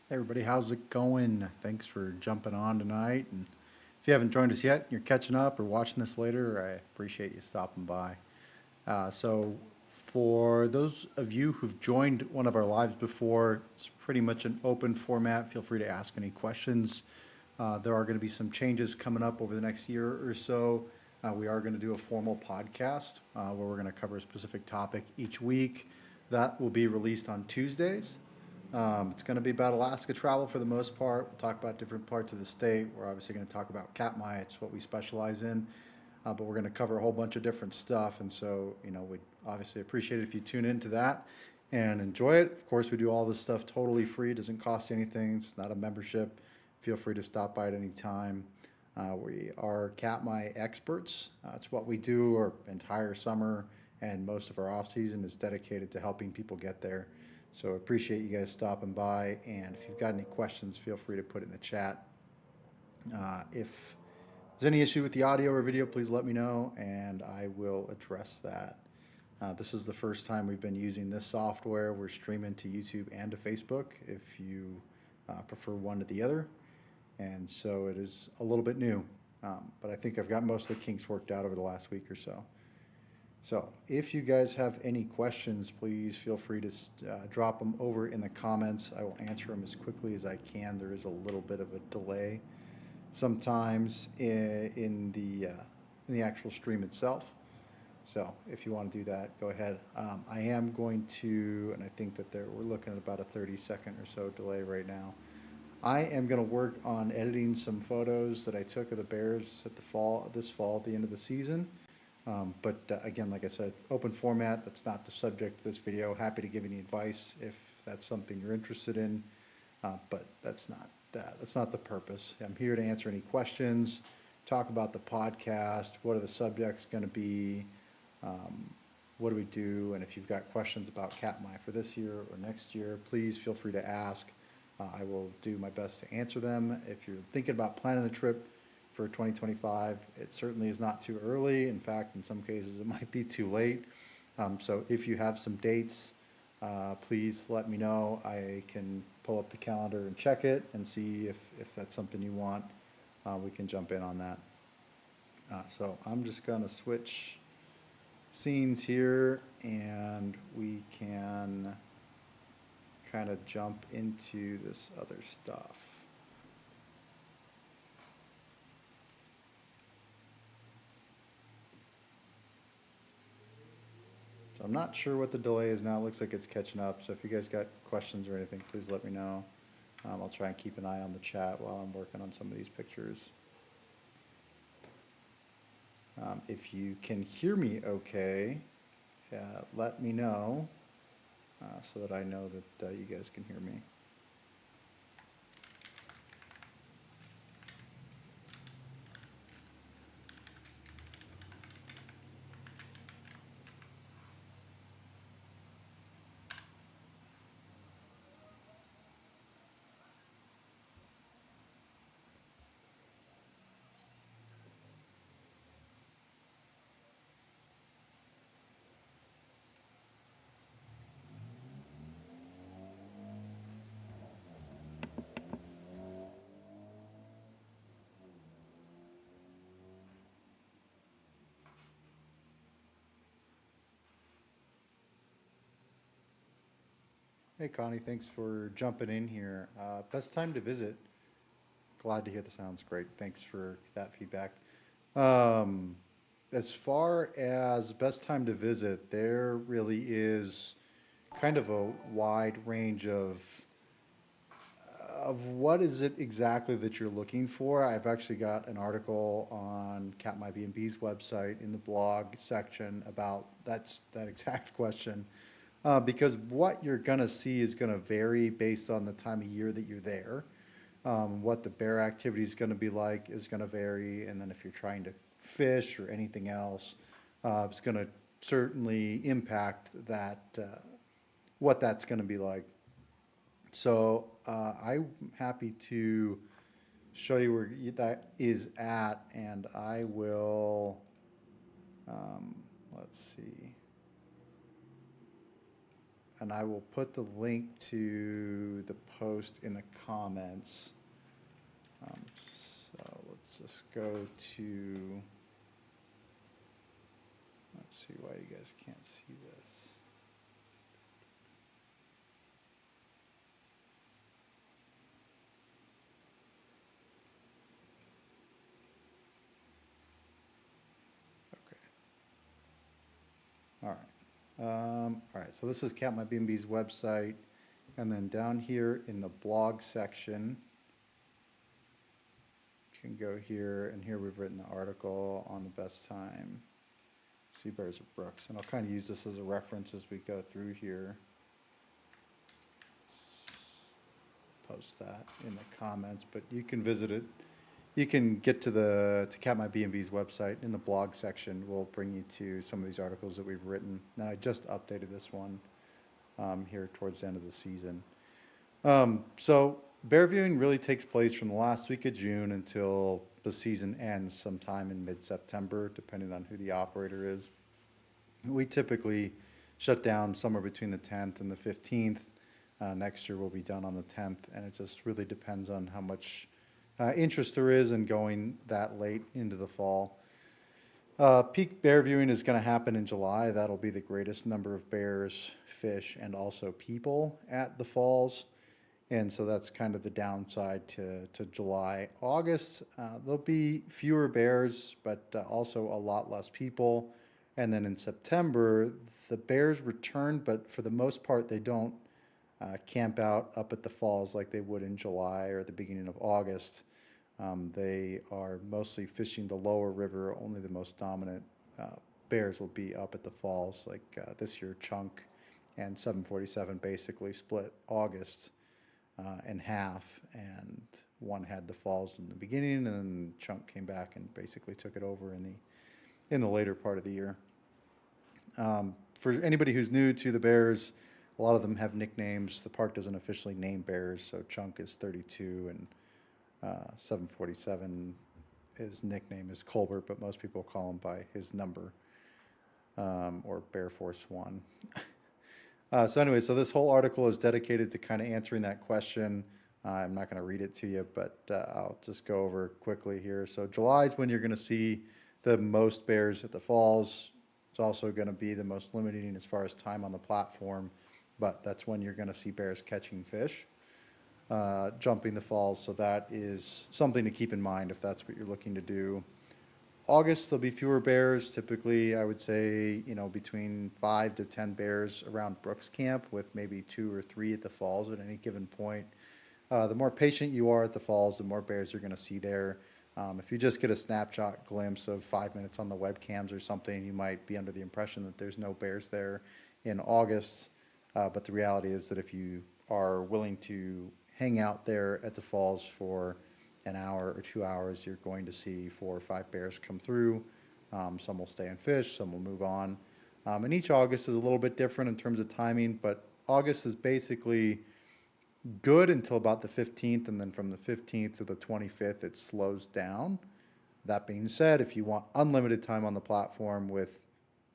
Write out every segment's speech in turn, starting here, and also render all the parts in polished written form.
Hey everybody, how's it going? Thanks for jumping on tonight. And if you haven't joined us yet, you're catching up or watching this later, I appreciate you stopping by. For those of you who've joined one of our lives before, it's pretty much an open format. Feel free to ask any questions. There are going to be some changes coming up over the next year or so. We are going to do a formal podcast where we're going to cover a specific topic each week. That will be released on Tuesdays. It's going to be about Alaska travel for the most part. We'll talk about different parts of the state. We're obviously going to talk about Katmai. It's what we specialize in. But we're going to cover a whole bunch of different stuff. And so, we'd obviously appreciate it if you tune into that and enjoy it. Of course, we do all this stuff totally free. It doesn't cost you anything. It's not a membership. Feel free to stop by at any time. We are Katmai experts. It's what we do our entire summer, and most of our off season is dedicated to helping people get there. So appreciate you guys stopping by, and if you've got any questions, feel free to put it in the chat. If there's any issue with the audio or video, please let me know, and I will address that. This is the first time we've been using this software. We're streaming to YouTube and to Facebook if you prefer one to the other, and so it is a little bit new, but I think I've got most of the kinks worked out over the last week or so. So if you guys have any questions, please feel free to drop them over in the comments. I will answer them as quickly as I can. There is a little bit of a delay sometimes in the actual stream itself. So if you want to do that, go ahead. I am going to, and I think that we're looking at about a 30-second or so delay right now. I am going to work on editing some photos that I took of the Bears at this fall, at the end of the season. But again, like I said, open format. That's not the subject of this video. Happy to give any advice if that's something you're interested in, but that's not the purpose. I'm here to answer any questions, talk about the podcast, what are the subjects going to be, what do we do, and if you've got questions about Katmai for this year or next year, please feel free to ask. I will do my best to answer them. If you're thinking about planning a trip for 2025, it certainly is not too early. In fact, in some cases, it might be too late. So if you have some dates, please let me know. I can pull up the calendar and check it and see if that's something you want. We can jump in on that. So I'm just going to switch scenes here, and we can kind of jump into this other stuff. So I'm not sure what the delay is now. It looks like it's catching up. So if you guys got questions or anything, please let me know. I'll try and keep an eye on the chat while I'm working on some of these pictures. If you can hear me okay, let me know so that I know that you guys can hear me. Hey Connie, thanks for jumping in here. Best time to visit. Glad to hear the sounds great. Thanks for that feedback. As far as best time to visit, there really is kind of a wide range of what is it exactly that you're looking for. I've actually got an article on Katmai B&B's website in the blog section about that exact question. Because what you're going to see is going to vary based on the time of year that you're there. What the bear activity is going to be like is going to vary. And then if you're trying to fish or anything else, it's going to certainly impact that, what that's going to be like. So I'm happy to show you where that is at, and I will, let's see. and I will put the link to the post in the comments. So let's just go to, let's see why you guys can't see this. Okay. All right. All right, so this is Katmai B&B's website, and then down here in the blog section, you can go here, and here we've written the article on the best time sea bears at Brooks, and I'll kind of use this as a reference as we go through here. Post that in the comments, but you can visit it. You can get to Katmai B&B's website in the blog section. We'll bring you to some of these articles that we've written. Now I just updated this one here towards the end of the season. So bear viewing really takes place from the last week of June until the season ends sometime in mid-September, depending on who the operator is. We typically shut down somewhere between the 10th and the 15th. Next year we'll be done on the 10th, and it just really depends on how much interest there is in going that late into the fall. Peak bear viewing is going to happen in July. That'll be the greatest number of bears, fish, and also people at the falls. And so that's kind of the downside to July. August, there'll be fewer bears, but also a lot less people. And then in September, the bears return, but for the most part, they don't camp out up at the falls like they would in July or the beginning of August. They are mostly fishing the lower river. Only the most dominant bears will be up at the falls. Like this year, Chunk and 747 basically split August in half, and one had the falls in the beginning, and then Chunk came back and basically took it over in the later part of the year. For anybody who's new to the bears, a lot of them have nicknames. The park doesn't officially name bears, so Chunk is 32, and 747, his nickname is Colbert, but most people call him by his number, or Bear Force 1. So anyway, so this whole article is dedicated to kind of answering that question. I'm not going to read it to you, but I'll just go over quickly here. So July is when you're going to see the most bears at the falls. It's also going to be the most limiting as far as time on the platform, but that's when you're going to see bears catching fish, jumping the falls. So that is something to keep in mind if that's what you're looking to do. August, there'll be fewer bears. Typically, I would say, between 5 to 10 bears around Brooks Camp, with maybe 2 or 3 at the falls at any given point. The more patient you are at the falls, the more bears you're going to see there. If you just get a snapshot glimpse of 5 minutes on the webcams or something, you might be under the impression that there's no bears there in August. But the reality is that if you are willing to hang out there at the falls for an hour or 2 hours, you're going to see 4 or 5 bears come through. Some will stay and fish, some will move on. And each August is a little bit different in terms of timing, but August is basically good until about the 15th, and then from the 15th to the 25th, it slows down. That being said, if you want unlimited time on the platform with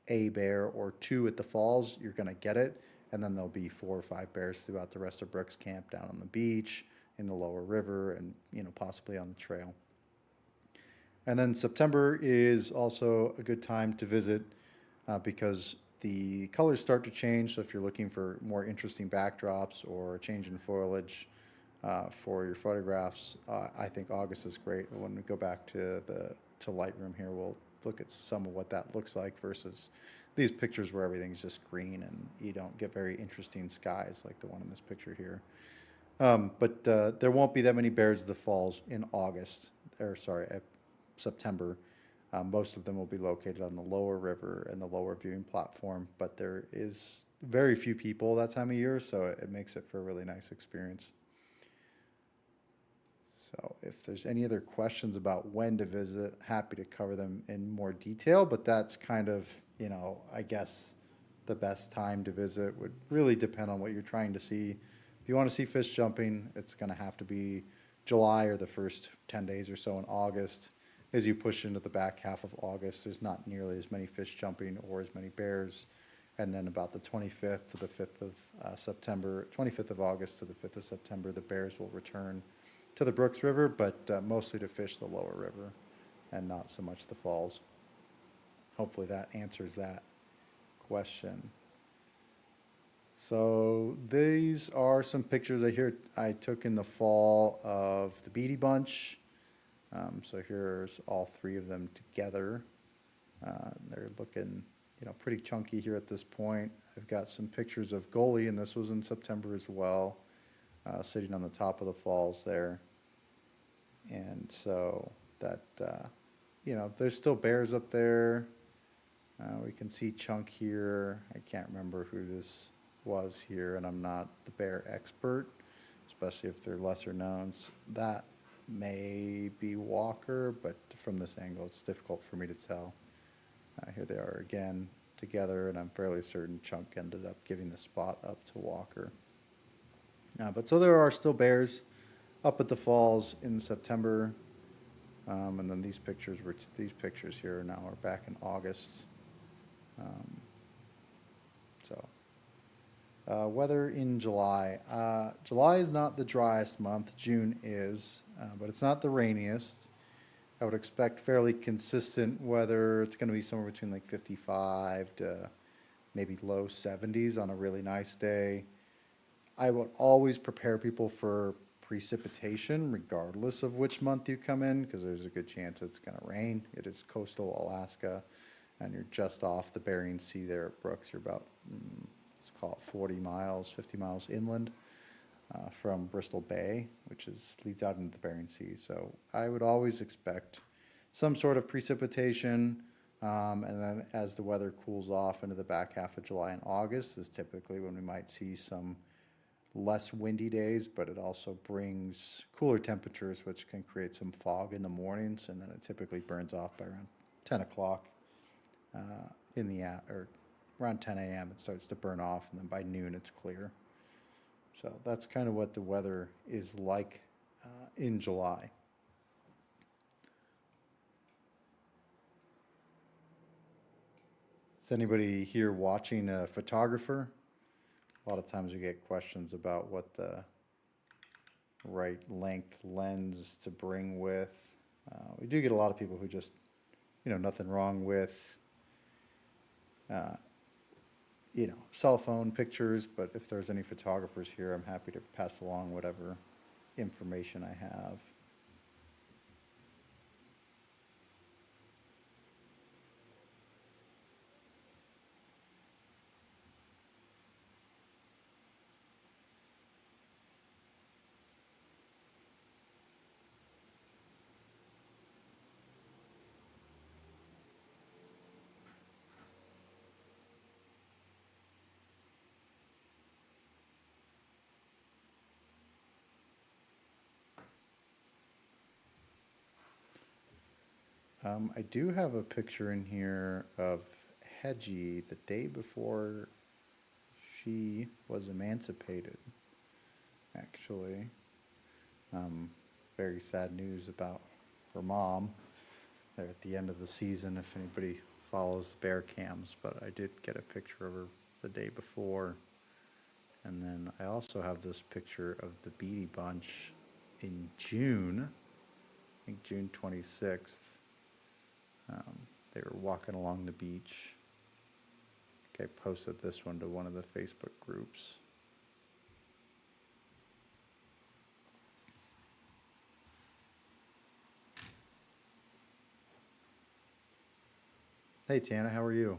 a bear or 2 at the falls, you're going to get it. And then there'll be 4 or 5 bears throughout the rest of Brooks Camp, down on the beach, in the lower river, and possibly on the trail. And then September is also a good time to visit because the colors start to change. So if you're looking for more interesting backdrops or a change in foliage for your photographs, I think August is great. When we go back to Lightroom here, we'll look at some of what that looks like versus these pictures where everything's just green and you don't get very interesting skies like the one in this picture here. But there won't be that many bears at the falls in September. Most of them will be located on the lower river and the lower viewing platform, but there is very few people that time of year, so it makes it for a really nice experience. So if there's any other questions about when to visit, happy to cover them in more detail, but that's kind of, I guess the best time to visit would really depend on what you're trying to see. If you want to see fish jumping, it's going to have to be July or the first 10 days or so in August. As you push into the back half of August, there's not nearly as many fish jumping or as many bears. And then about the 25th to the 5th of September, 25th of August to the 5th of September, the bears will return to the Brooks River, but mostly to fish the lower river and not so much the falls. Hopefully that answers that question. So these are some pictures I took in the fall of the Beatty Bunch. So here's all three of them together. They're looking, pretty chunky here at this point. I've got some pictures of Goalie, and this was in September as well, sitting on the top of the falls there. And so that, there's still bears up there. We can see Chunk here. I can't remember who this was here, and I'm not the bear expert, especially if they're lesser knowns. That may be Walker, but from this angle, it's difficult for me to tell. Here they are again together, and I'm fairly certain Chunk ended up giving the spot up to Walker. But so there are still bears up at the falls in September, and then these pictures here now are back in August. Weather in July. July is not the driest month. June is, but it's not the rainiest. I would expect fairly consistent weather. It's going to be somewhere between like 55 to maybe low 70s on a really nice day. I would always prepare people for precipitation regardless of which month you come in, because there's a good chance it's going to rain. It is coastal Alaska, and you're just off the Bering Sea there at Brooks. You're about, let's call it 40 miles, 50 miles inland from Bristol Bay, which leads out into the Bering Sea. So I would always expect some sort of precipitation, and then as the weather cools off into the back half of July and August is typically when we might see some less windy days, but it also brings cooler temperatures, which can create some fog in the mornings, and then it typically burns off by around 10 o'clock or around 10 a.m. It starts to burn off, and then by noon it's clear. So that's kind of what the weather is like in July. Is anybody here watching a photographer? A lot of times we get questions about what the right length lens to bring with. We do get a lot of people who just, nothing wrong with, cell phone pictures, but if there's any photographers here, I'm happy to pass along whatever information I have. I do have a picture in here of Hedgie the day before she was emancipated, actually. Very sad news about her mom there at the end of the season, if anybody follows the bear cams, but I did get a picture of her the day before. And then I also have this picture of the Beatty Bunch in June, I think June 26th. They were walking along the beach. I think I posted this one to one of the Facebook groups. Hey Tana, how are you?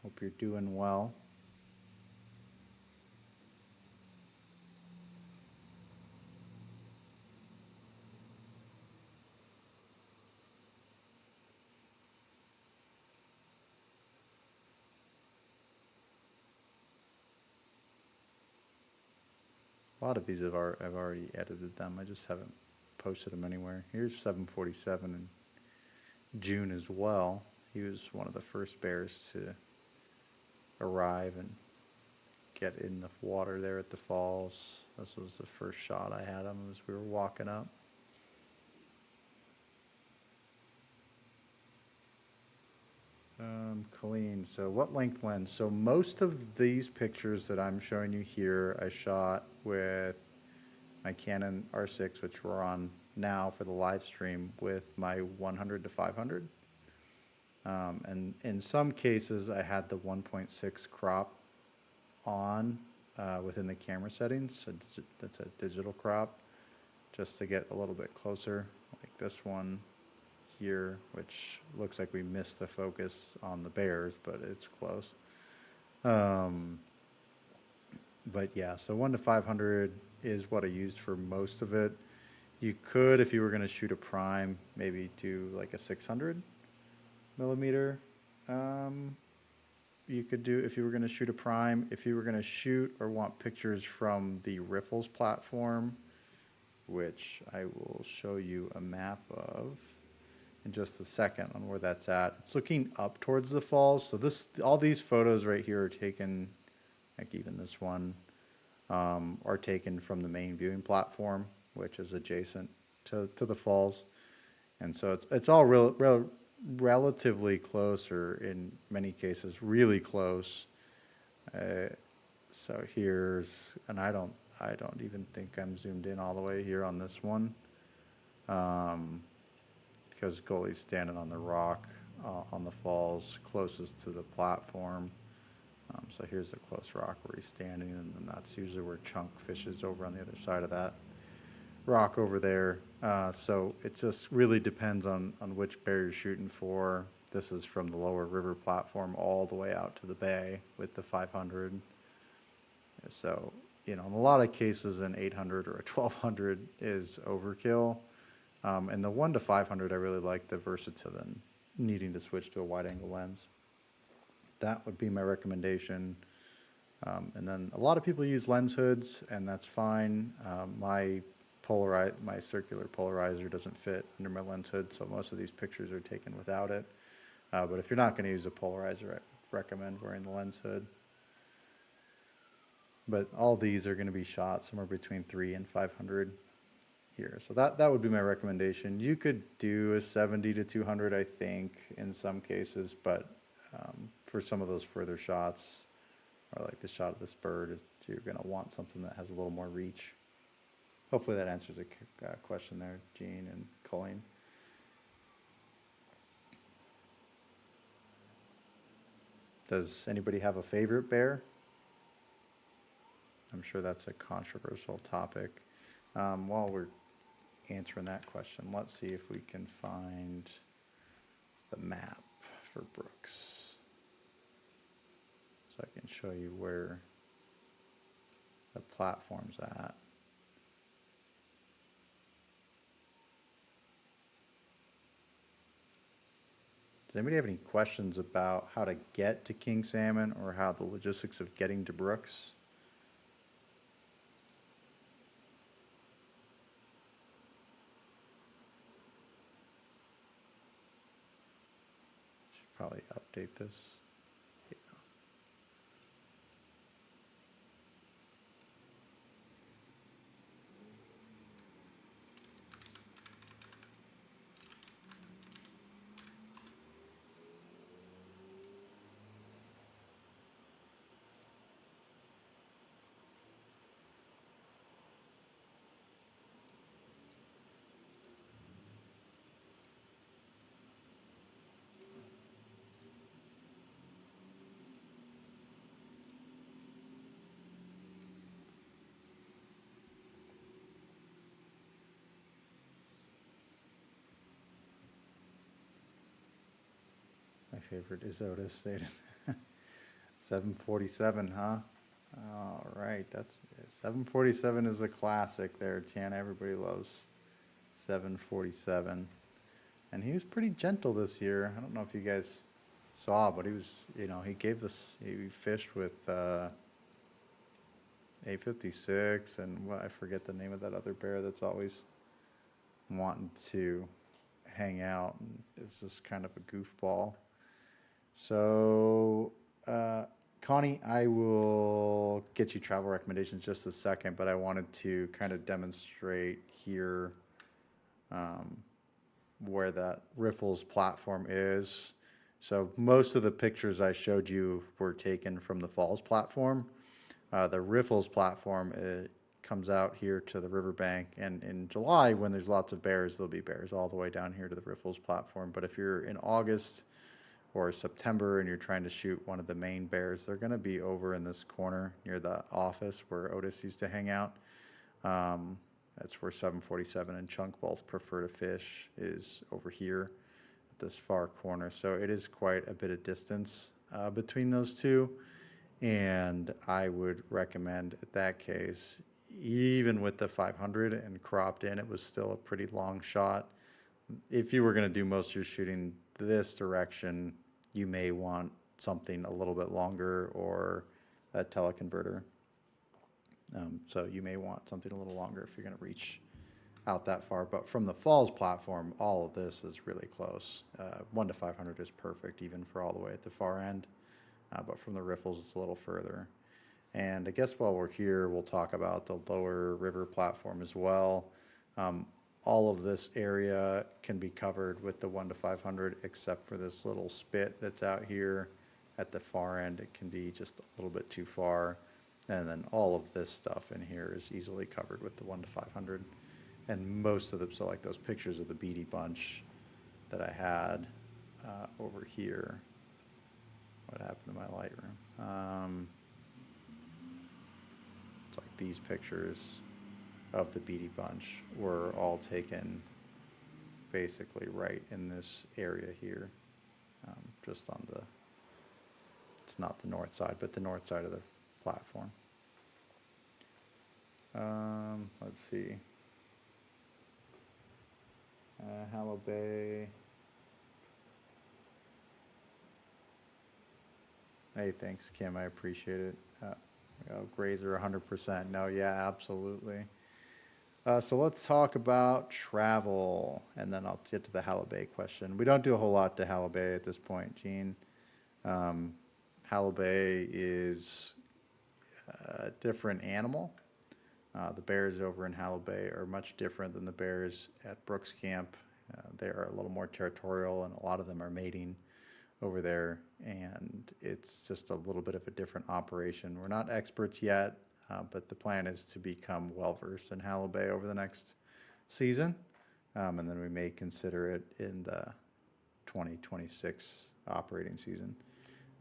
Hope you're doing well. A lot of these I've already edited them. I just haven't posted them anywhere. Here's 747 in June as well. He was one of the first bears to arrive and get in the water there at the falls. This was the first shot I had him as we were walking up. Colleen, so what length lens? So most of these pictures that I'm showing you here, I shot with my Canon R6, which we're on now for the live stream, with my 100 to 500. And in some cases, I had the 1.6 crop on within the camera settings. So that's a digital crop, just to get a little bit closer, like this one here, which looks like we missed the focus on the bears, but it's close. But yeah, so 1 to 500 is what I used for most of it. You could, if you were going to shoot a prime, maybe do like a 600 millimeter. You could do, if you were going to shoot a prime. If you were going to shoot or want pictures from the Riffles platform, which I will show you a map of in just a second on where that's at. It's looking up towards the falls. So all these photos right here are taken, like even this one, are taken from the main viewing platform, which is adjacent to the falls. And so it's all relatively close, or in many cases really close. So here's, and I don't even think I'm zoomed in all the way here on this one, because Goalie's standing on the rock on the falls closest to the platform. So here's the close rock where he's standing, and then that's usually where Chunk fishes, over on the other side of that rock over there. So it just really depends on which bear you're shooting for. This is from the lower river platform all the way out to the bay with the 500. So, in a lot of cases an 800 or a 1200 is overkill. And the 1 to 500, I really like the versatility than needing to switch to a wide angle lens. That would be my recommendation. And then a lot of people use lens hoods, and that's fine. My circular polarizer doesn't fit under my lens hood, so most of these pictures are taken without it. But if you're not going to use a polarizer, I recommend wearing the lens hood. But all these are going to be shot somewhere between 3 and 500 here. So that would be my recommendation. You could do a 70 to 200, I think, in some cases, but for some of those further shots, or like the shot of this bird, you're going to want something that has a little more reach. Hopefully that answers the question there, Gene and Colleen. Does anybody have a favorite bear? I'm sure that's a controversial topic. While we're answering that question, let's see if we can find the map for Brooks, so I can show you where the platform's at. Does anybody have any questions about how to get to King Salmon, or how the logistics of getting to Brooks? Should probably update this. My favorite is Otis stated. 747, huh? All right, that's 747 is a classic there, Tiana. Everybody loves 747. And he was pretty gentle this year. I don't know if you guys saw, but he was, he fished with A56 and I forget the name of that other bear that's always wanting to hang out. And it's just kind of a goofball. So, Connie, I will get you travel recommendations just a second, but I wanted to kind of demonstrate here where that Riffles platform is. So most of the pictures I showed you were taken from the falls platform. The Riffles platform comes out here to the riverbank, and in July, when there's lots of bears, there'll be bears all the way down here to the Riffles platform. But if you're in August or September and you're trying to shoot one of the main bears, they're going to be over in this corner near the office where Otis used to hang out. That's where 747 and Chunk both prefer to fish, is over here at this far corner. So it is quite a bit of distance between those two. And I would recommend, in that case, even with the 500 and cropped in, it was still a pretty long shot. If you were going to do most of your shooting this direction, you may want something a little bit longer, or a teleconverter. So you may want something a little longer if you're going to reach out that far. But from the falls platform, all of this is really close. 1 to 500 is perfect, even for all the way at the far end. But from the riffles, it's a little further. And I guess while we're here, we'll talk about the lower river platform as well. All of this area can be covered with the 1 to 500, except for this little spit that's out here at the far end. It can be just a little bit too far. And then all of this stuff in here is easily covered with the 1 to 500. And most of them, so like those pictures of the beady bunch that I had over here. What happened to my Lightroom? It's like these pictures of the beady bunch were all taken basically right in this area here, just on the, it's not the north side, but the north side of the platform. Let's see. Hallow Bay. Hey, thanks, Kim. I appreciate it. Grazer 100%. No, yeah, absolutely. So let's talk about travel, and then I'll get to the Hallow Bay question. We don't do a whole lot to Hallow Bay at this point, Gene. Hallow Bay is a different animal. The bears over in Hallow Bay are much different than the bears at Brooks Camp. They are a little more territorial, and a lot of them are mating over there, and it's just a little bit of a different operation. We're not experts yet, but the plan is to become well-versed in Hallow Bay over the next season, and then we may consider it in the 2026 operating season.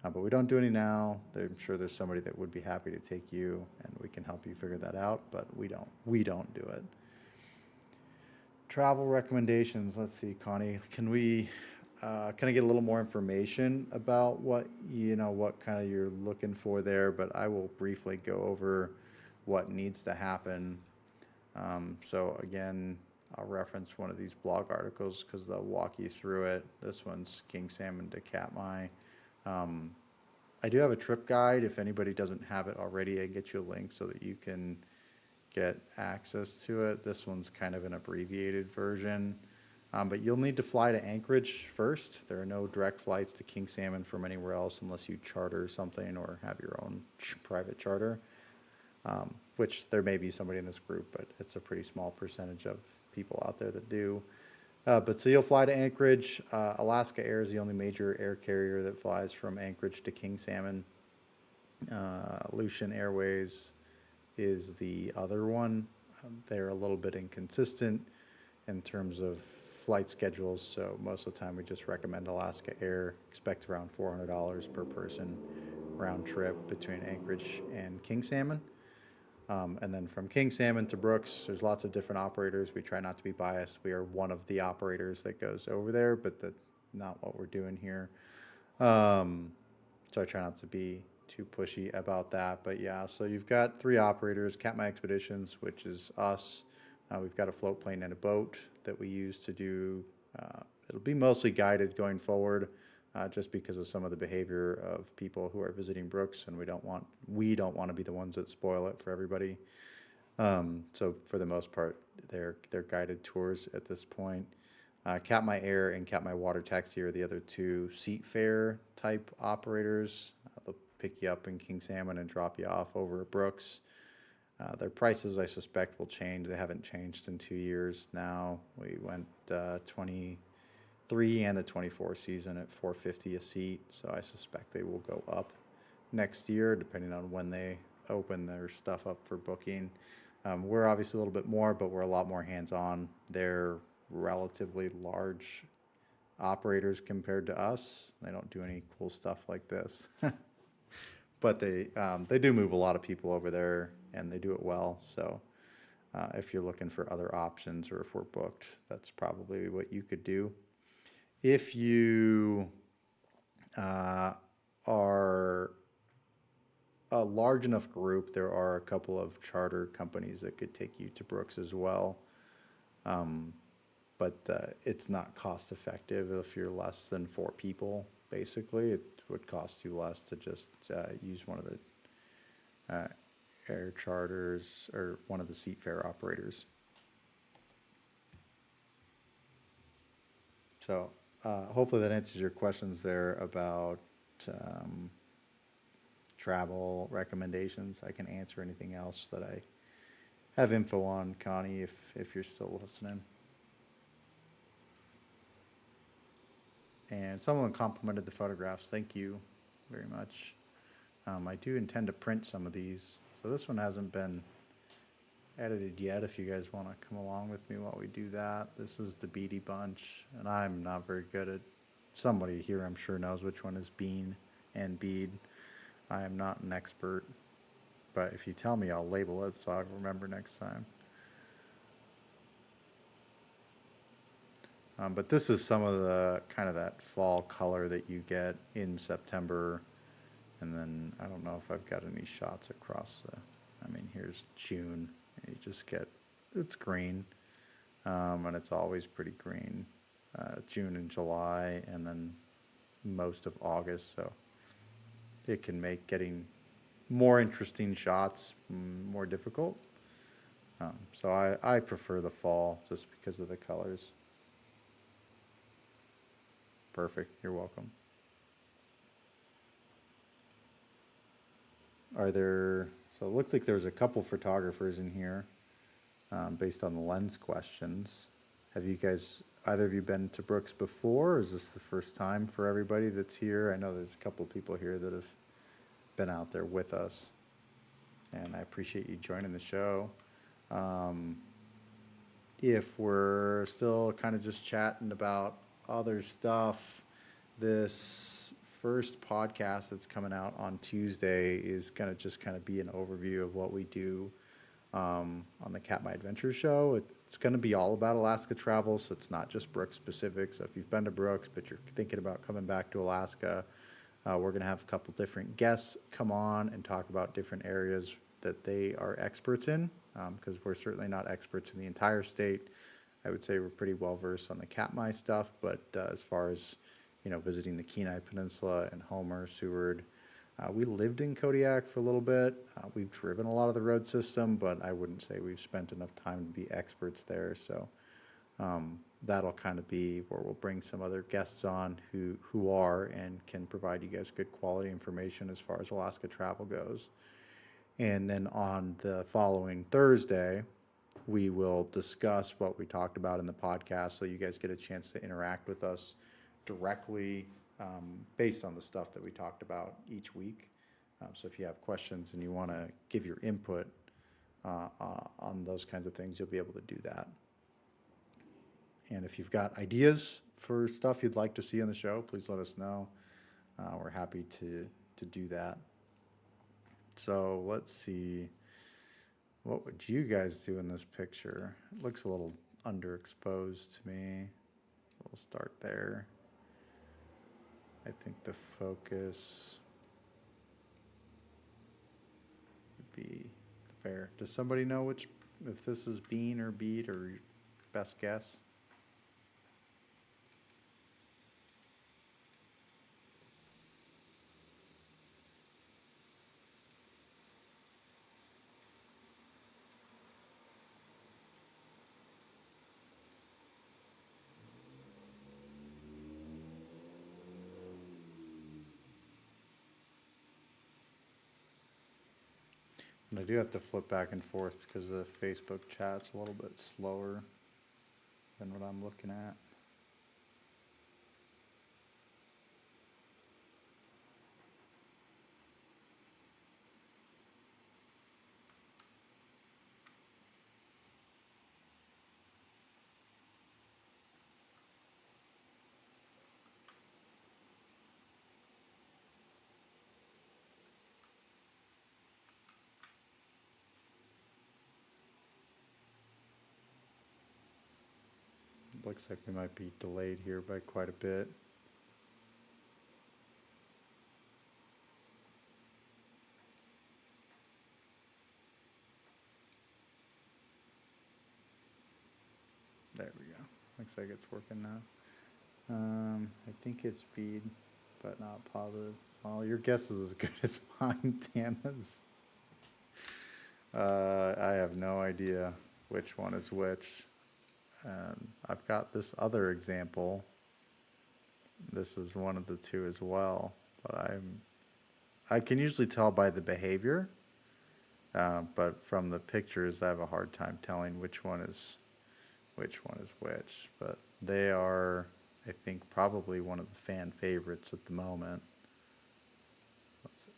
But we don't do any now. I'm sure there's somebody that would be happy to take you, and we can help you figure that out, but we don't do it. Travel recommendations. Let's see, Connie, can I get a little more information about what kind of you're looking for there? But I will briefly go over what needs to happen. So again, I'll reference one of these blog articles because they'll walk you through it. This one's King Salmon to Katmai. I do have a trip guide. If anybody doesn't have it already, I can get you a link so that you can get access to it. This one's kind of an abbreviated version. But you'll need to fly to Anchorage first. There are no direct flights to King Salmon from anywhere else unless you charter something or have your own private charter, which there may be somebody in this group, but it's a pretty small percentage of people out there that do. But so you'll fly to Anchorage. Alaska Air is the only major air carrier that flies from Anchorage to King Salmon. Aleutian Airways is the other one. They're a little bit inconsistent in terms of flight schedules, so most of the time we just recommend Alaska Air. Expect around $400 per person round trip between Anchorage and King Salmon. And then from King Salmon to Brooks, there's lots of different operators. We try not to be biased. We are one of the operators that goes over there, but that's not what we're doing here. So I try not to be too pushy about that. But yeah, so you've got 3 operators: Katmai Expeditions, which is us. We've got a float plane and a boat that we use to do, it'll be mostly guided going forward, just because of some of the behavior of people who are visiting Brooks, and we don't want to be the ones that spoil it for everybody. So for the most part, they're guided tours at this point. Katmai Air and Katmai Water Taxi are the other 2 seat fare type operators. They'll pick you up in King Salmon and drop you off over at Brooks. Their prices, I suspect, will change. They haven't changed in 2 years now. We went 3 and the 24 season at $450 a seat. So I suspect they will go up next year, depending on when they open their stuff up for booking. We're obviously a little bit more, but we're a lot more hands-on. They're relatively large operators compared to us. They don't do any cool stuff like this, but they do move a lot of people over there, and they do it well. So if you're looking for other options, or if we're booked, that's probably what you could do. If you are a large enough group, there are a couple of charter companies that could take you to Brooks as well. But it's not cost effective if you're less than 4 people. Basically, it would cost you less to just use one of the air charters or one of the seat fare operators. So hopefully that answers your questions there about travel recommendations. I can answer anything else that I have info on, Connie, if you're still listening. And someone complimented the photographs. Thank you very much. I do intend to print some of these. So this one hasn't been edited yet. If you guys want to come along with me while we do that. This is the Beady Bunch, and I'm not very good at, somebody here I'm sure knows which one is bean and bead. I am not an expert, but if you tell me, I'll label it so I'll remember next time. But this is some of the kind of that fall color that you get in September. And then I don't know if I've got any shots across here's June. You just get, it's green, and it's always pretty green. June and July, and then most of August. So it can make getting more interesting shots more difficult. So I prefer the fall just because of the colors. Perfect. You're welcome. So it looks like there's a couple photographers in here based on the lens questions. Have you guys, either of you been to Brooks before, or is this the first time for everybody that's here? I know there's a couple people here that have been out there with us, and I appreciate you joining the show. If we're still kind of just chatting about other stuff, this first podcast that's coming out on Tuesday is going to just kind of be an overview of what we do on the Katmai Adventure Show. It's going to be all about Alaska travel, so it's not just Brooks specific. So if you've been to Brooks but you're thinking about coming back to Alaska, we're going to have a couple different guests come on and talk about different areas that they are experts in, because we're certainly not experts in the entire state. I would say we're pretty well versed on the Katmai stuff, but as far as visiting the Kenai Peninsula and Homer, Seward, we lived in Kodiak for a little bit. We've driven a lot of the road system, but I wouldn't say we've spent enough time to be experts there. So that'll kind of be where we'll bring some other guests on who are and can provide you guys good quality information as far as Alaska travel goes. And then on the following Thursday, we will discuss what we talked about in the podcast, so you guys get a chance to interact with us directly based on the stuff that we talked about each week. So if you have questions and you want to give your input on those kinds of things, you'll be able to do that. And if you've got ideas for stuff you'd like to see on the show, please let us know. We're happy to do that. So let's see. What would you guys do in this picture? It looks a little underexposed to me. We'll start there. I think the focus would be the bear. Does somebody know if this is bean or bead, or your best guess? And I do have to flip back and forth because the Facebook chat's a little bit slower than what I'm looking at. Looks like we might be delayed here by quite a bit. There we go. Looks like it's working now. I think it's speed, but not positive. Well, your guess is as good as mine, Tana's. I have no idea which one is which. I've got this other example. This is one of the two as well, but I can usually tell by the behavior, but from the pictures, I have a hard time telling which one is which. But they are, I think, probably one of the fan favorites at the moment. Let's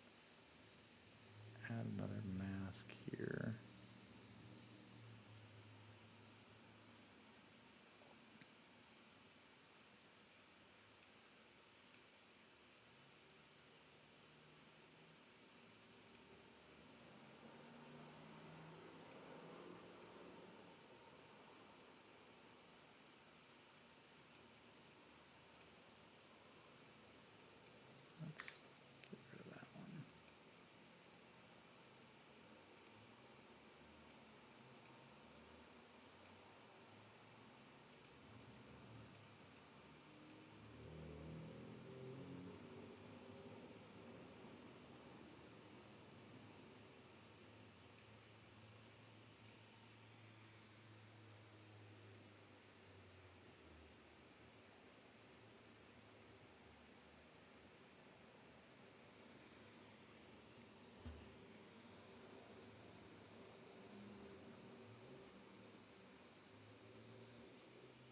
add another mask here. Let's get rid of that one.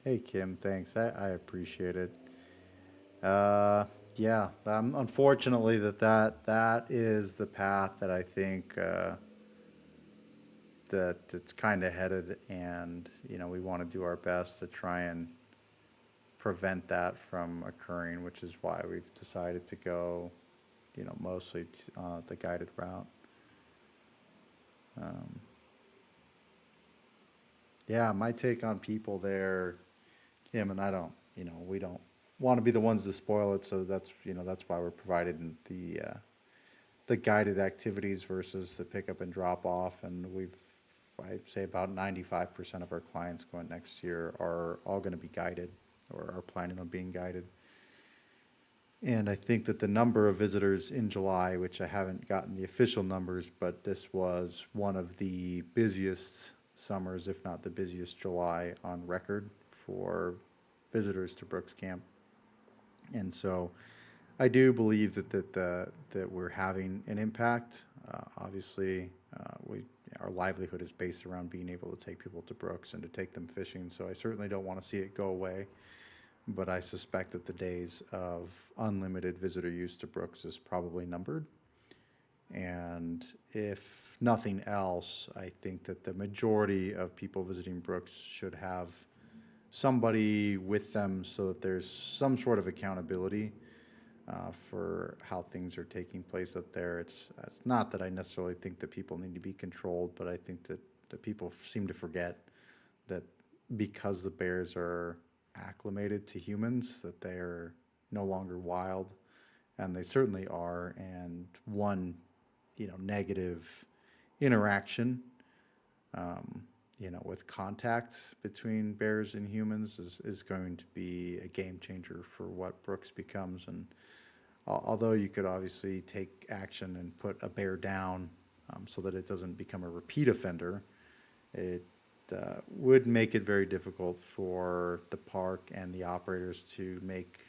Hey Kim, thanks. I appreciate it. Uh, yeah, unfortunately that is the path that I think that it's kind of headed, and we want to do our best to try and prevent that from occurring, which is why we've decided to go, mostly the guided route. Yeah, my take on people there, Kim, and I don't, we don't want to be the ones to spoil it, so that's why we're providing the guided activities versus the pickup and drop off, and I'd say about 95% of our clients going next year are all going to be guided or are planning on being guided. And I think that the number of visitors in July, which I haven't gotten the official numbers, but this was one of the busiest summers, if not the busiest July on record for visitors to Brooks Camp. And so I do believe that we're having an impact. Obviously, our livelihood is based around being able to take people to Brooks and to take them fishing. So I certainly don't want to see it go away. But I suspect that the days of unlimited visitor use to Brooks is probably numbered. And if nothing else, I think that the majority of people visiting Brooks should have somebody with them so that there's some sort of accountability for how things are taking place up there. It's not that I necessarily think that people need to be controlled, but I think that the people seem to forget that because the bears are acclimated to humans, that they're no longer wild, and they certainly are. And one, negative interaction, with contact between bears and humans is going to be a game changer for what Brooks becomes. And although you could obviously take action and put a bear down so that it doesn't become a repeat offender, it would make it very difficult for the park and the operators to make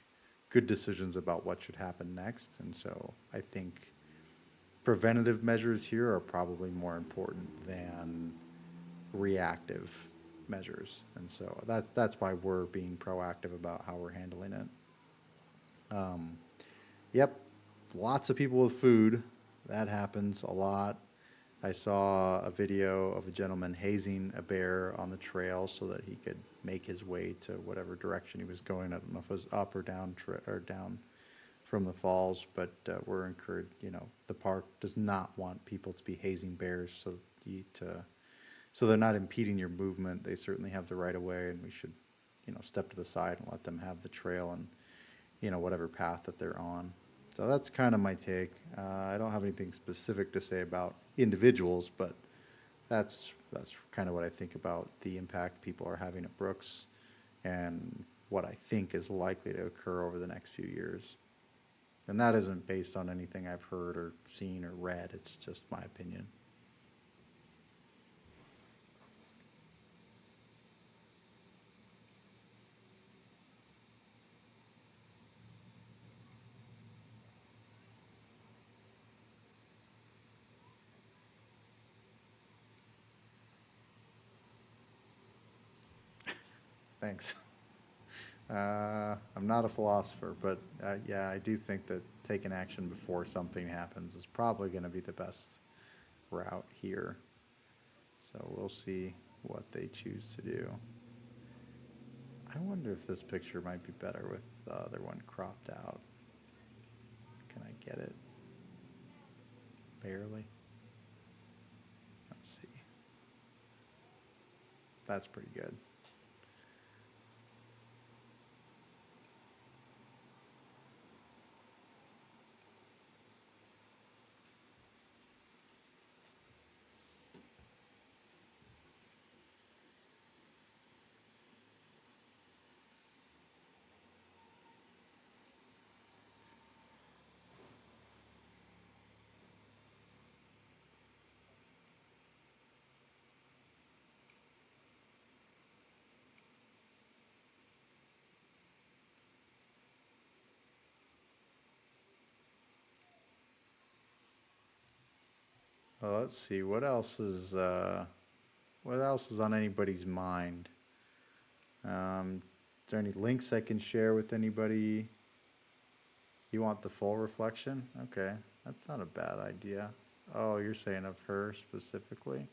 good decisions about what should happen next. And so I think preventative measures here are probably more important than reactive measures. And so that's why we're being proactive about how we're handling it. Yep, lots of people with food. That happens a lot. I saw a video of a gentleman hazing a bear on the trail so that he could make his way to whatever direction he was going. I don't know if it was up or down or down from the falls, but we're encouraged. The park does not want people to be hazing bears, so they're not impeding your movement. They certainly have the right of way, and we should step to the side and let them have the trail and, whatever path that they're on. So that's kind of my take. I don't have anything specific to say about individuals, but that's kind of what I think about the impact people are having at Brooks and what I think is likely to occur over the next few years. And that isn't based on anything I've heard or seen or read. It's just my opinion. Thanks. I'm not a philosopher, but yeah, I do think that taking action before something happens is probably going to be the best route here. So we'll see what they choose to do. I wonder if this picture might be better with the other one cropped out. Can I get it? Barely. Let's see. That's pretty good. Well, let's see. What else is on anybody's mind? Is there any links I can share with anybody? You want the full reflection? Okay, that's not a bad idea. Oh, you're saying of her specifically?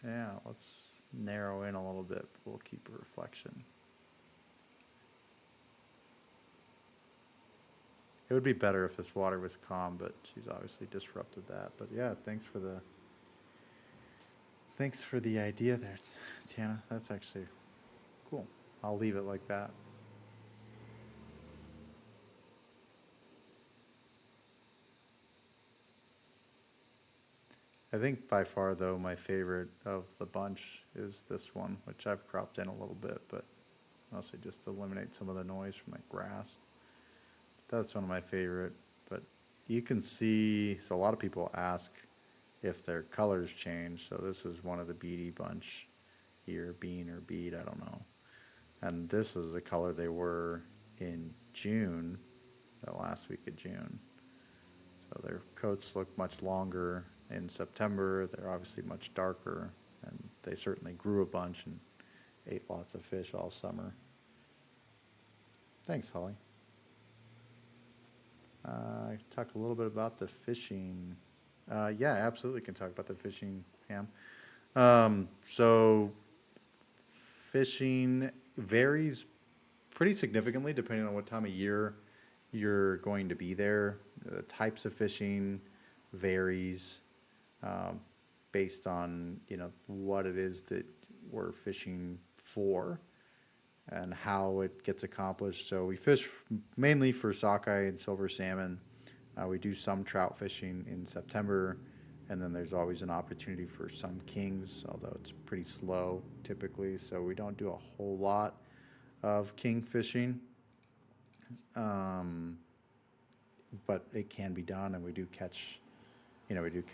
Yeah, let's narrow in a little bit. We'll keep a reflection. It would be better if this water was calm, but she's obviously disrupted that. But yeah, thanks for the idea there, Tiana. That's actually cool. I'll leave it like that. I think by far, though, my favorite of the bunch is this one, which I've cropped in a little bit, but mostly just to eliminate some of the noise from that grass. That's one of my favorite, but you can see, so a lot of people ask if their colors change. So this is one of the beady bunch here, bean or bead, I don't know. And this is the color they were in June, the last week of June. So their coats look much longer in September. They're obviously much darker, and they certainly grew a bunch and ate lots of fish all summer. Thanks, Holly. Talk a little bit about the fishing. Yeah, absolutely can talk about the fishing, Pam. So fishing varies pretty significantly depending on what time of year you're going to be there. The types of fishing varies based on what it is that we're fishing for and how it gets accomplished. So we fish mainly for sockeye and silver salmon. We do some trout fishing in September, and then there's always an opportunity for some kings, although it's pretty slow typically, so we don't do a whole lot of king fishing. But it can be done, and we do catch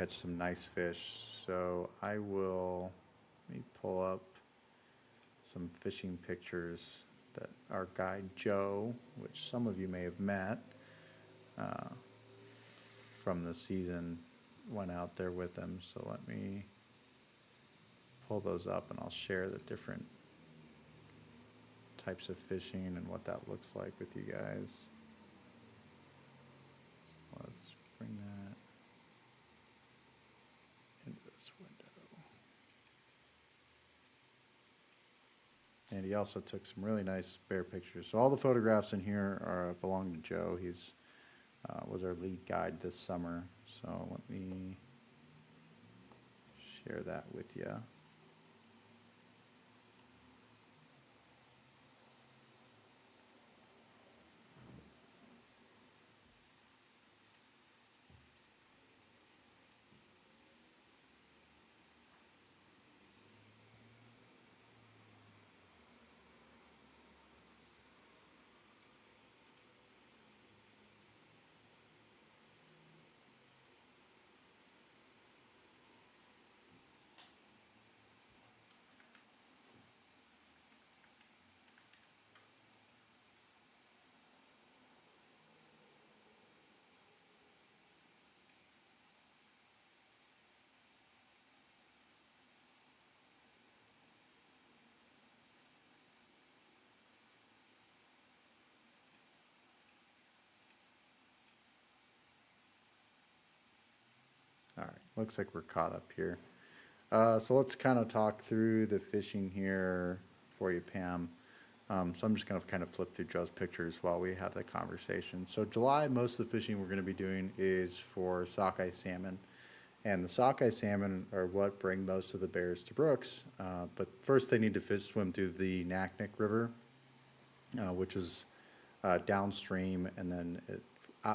some nice fish. So let me pull up some fishing pictures that our guide Joe, which some of you may have met from the season, went out there with them. So let me pull those up and I'll share the different types of fishing and what that looks like with you guys. So let's bring that into this window. And he also took some really nice bear pictures. So all the photographs in here belong to Joe. He's was our lead guide this summer. So let me share that with you. All right, looks like we're caught up here. So let's kind of talk through the fishing here for you, Pam. So I'm just going to kind of flip through Joe's pictures while we have the conversation. So July, most of the fishing we're going to be doing is for sockeye salmon. And the sockeye salmon are what bring most of the bears to Brooks. But first they need to swim through the Naknek River, which is downstream, and then it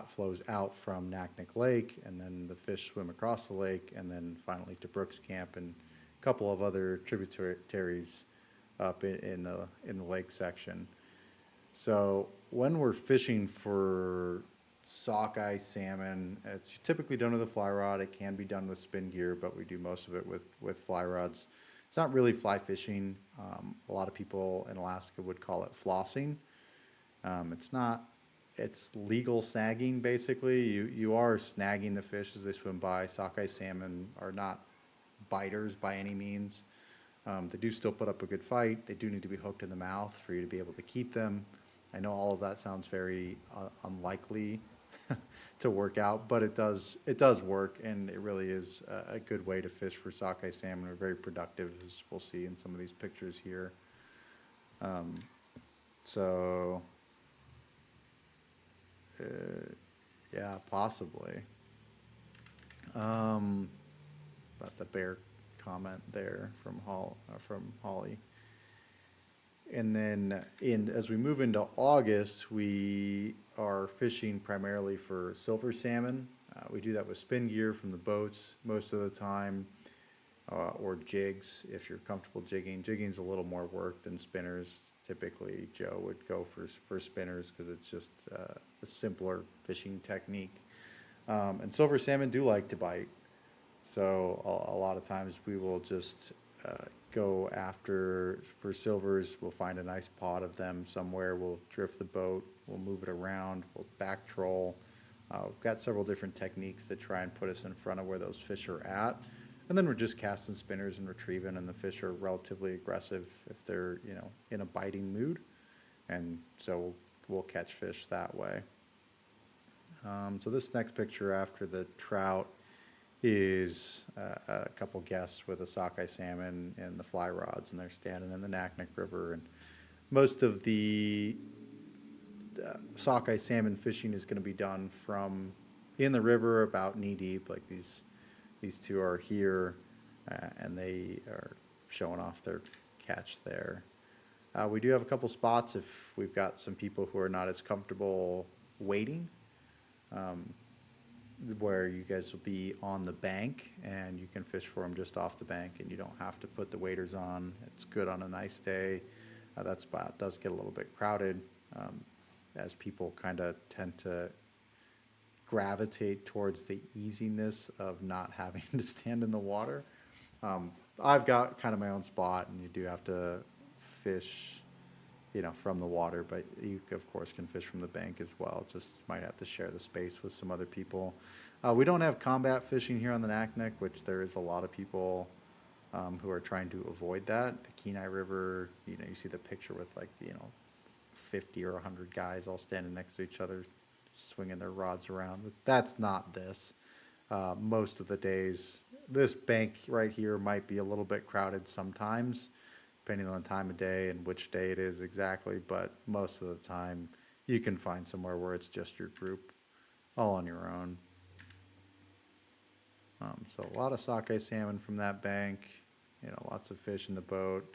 flows out from Naknek Lake, and then the fish swim across the lake, and then finally to Brooks Camp and a couple of other tributaries up in the lake section. So when we're fishing for sockeye salmon, it's typically done with a fly rod. It can be done with spin gear, but we do most of it with fly rods. It's not really fly fishing. A lot of people in Alaska would call it flossing. It's not, it's legal snagging basically. You are snagging the fish as they swim by. Sockeye salmon are not biters by any means. They do still put up a good fight. They do need to be hooked in the mouth for you to be able to keep them. I know all of that sounds very unlikely to work out, but it does work, and it really is a good way to fish for sockeye salmon. They're very productive, as we'll see in some of these pictures here. So yeah, possibly. About the bear comment there from Holly. And then as we move into August, we are fishing primarily for silver salmon. We do that with spin gear from the boats most of the time, or jigs if you're comfortable jigging. Jigging's a little more work than spinners. Typically, Joe would go for spinners because it's just a simpler fishing technique. And silver salmon do like to bite. So a lot of times we will just go after, for silvers, we'll find a nice pod of them somewhere, we'll drift the boat, we'll move it around, we'll back troll. We've got several different techniques that try and put us in front of where those fish are at. And then we're just casting spinners and retrieving, and the fish are relatively aggressive if they're, in a biting mood. And so we'll catch fish that way. So this next picture after the trout is a couple guests with a sockeye salmon and the fly rods, and they're standing in the Naknek River. And most of the sockeye salmon fishing is going to be done from in the river about knee deep, like these two are here, and they are showing off their catch there. We do have a couple spots if we've got some people who are not as comfortable wading, where you guys will be on the bank and you can fish for them just off the bank, and you don't have to put the waders on. It's good on a nice day. That spot does get a little bit crowded, as people kind of tend to gravitate towards the easiness of not having to stand in the water. I've got kind of my own spot, and you do have to fish, from the water, but you of course can fish from the bank as well. Just might have to share the space with some other people. We don't have combat fishing here on the Naknek, which there is a lot of people who are trying to avoid that. The Kenai River, you see the picture with 50 or 100 guys all standing next to each other, swinging their rods around. That's not this. Most of the days, this bank right here might be a little bit crowded sometimes, depending on the time of day and which day it is exactly, but most of the time you can find somewhere where it's just your group all on your own. So a lot of sockeye salmon from that bank, lots of fish in the boat.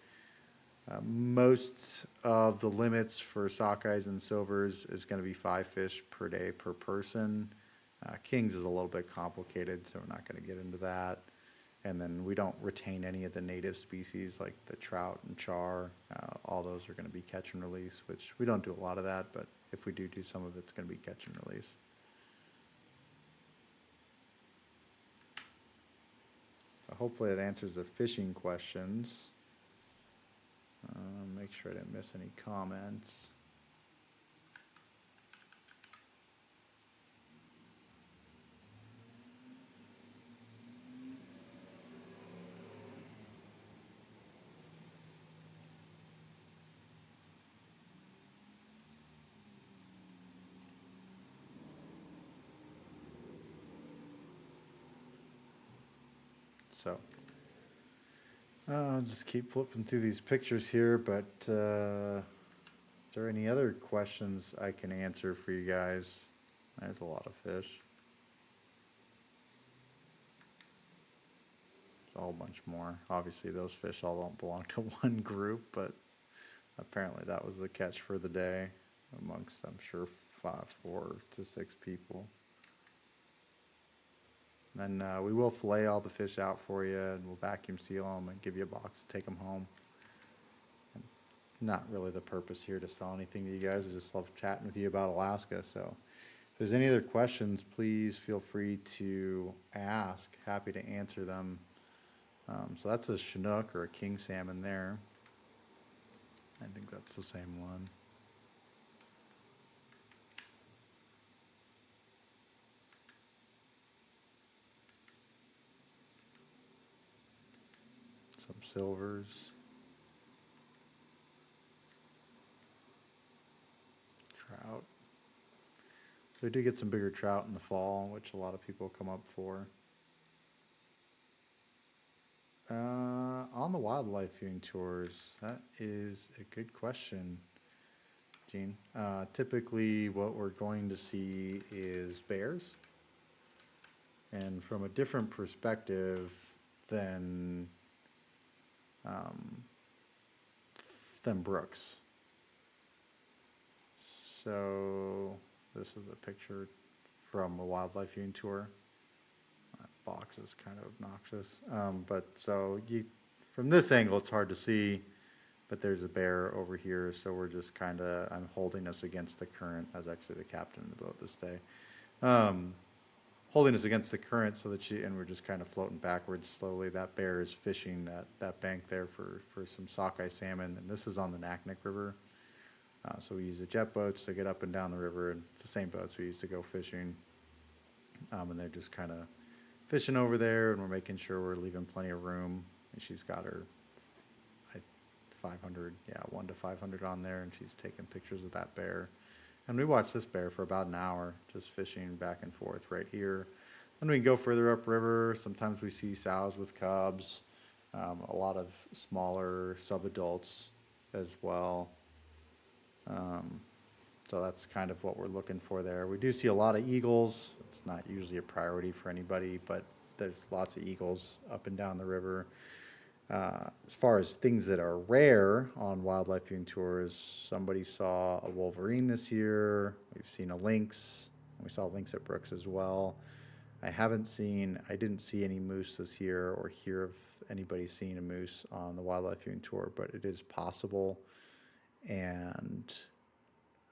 Most of the limits for sockeyes and silvers is going to be 5 fish per day per person. Kings is a little bit complicated, so we're not going to get into that. And then we don't retain any of the native species like the trout and char. All those are going to be catch and release, which we don't do a lot of that, but if we do some of it's going to be catch and release. So hopefully that answers the fishing questions. Make sure I didn't miss any comments. So I'll just keep flipping through these pictures here, but is there any other questions I can answer for you guys? There's a lot of fish. There's a whole bunch more. Obviously, those fish all don't belong to one group, but apparently that was the catch for the day amongst, I'm sure, 4 to 6 people. And we will fillet all the fish out for you, and we'll vacuum seal them and give you a box to take them home. And not really the purpose here to sell anything to you guys. I just love chatting with you about Alaska. So if there's any other questions, please feel free to ask. Happy to answer them. So that's a Chinook or a king salmon there. I think that's the same one. Some silvers. Trout. So we do get some bigger trout in the fall, which a lot of people come up for. On the wildlife viewing tours, that is a good question, Gene. Typically what we're going to see is bears, and from a different perspective than brooks. So this is a picture from a wildlife viewing tour. That box is kind of obnoxious, but so from this angle it's hard to see, but there's a bear over here, so we're just kind of, I'm holding us against the current. I was actually the captain of the boat this day, holding us against the current so that and we're just kind of floating backwards slowly. That bear is fishing that bank there for some sockeye salmon, and this is on the Naknek River. So we use the jet boats to get up and down the river, and it's the same boats we use to go fishing. And they're just kind of fishing over there, and we're making sure we're leaving plenty of room. And she's got her 500, 1 to 500 on there, and she's taking pictures of that bear. And we watched this bear for about an hour, just fishing back and forth right here. Then we can go further upriver. Sometimes we see sows with cubs, a lot of smaller subadults as well. So that's kind of what we're looking for there. We do see a lot of eagles. It's not usually a priority for anybody, but there's lots of eagles up and down the river. As far as things that are rare on wildlife viewing tours, somebody saw a wolverine this year. We've seen a lynx. We saw lynx at Brooks as well. I didn't see any moose this year or hear of anybody seeing a moose on the wildlife viewing tour, but it is possible. And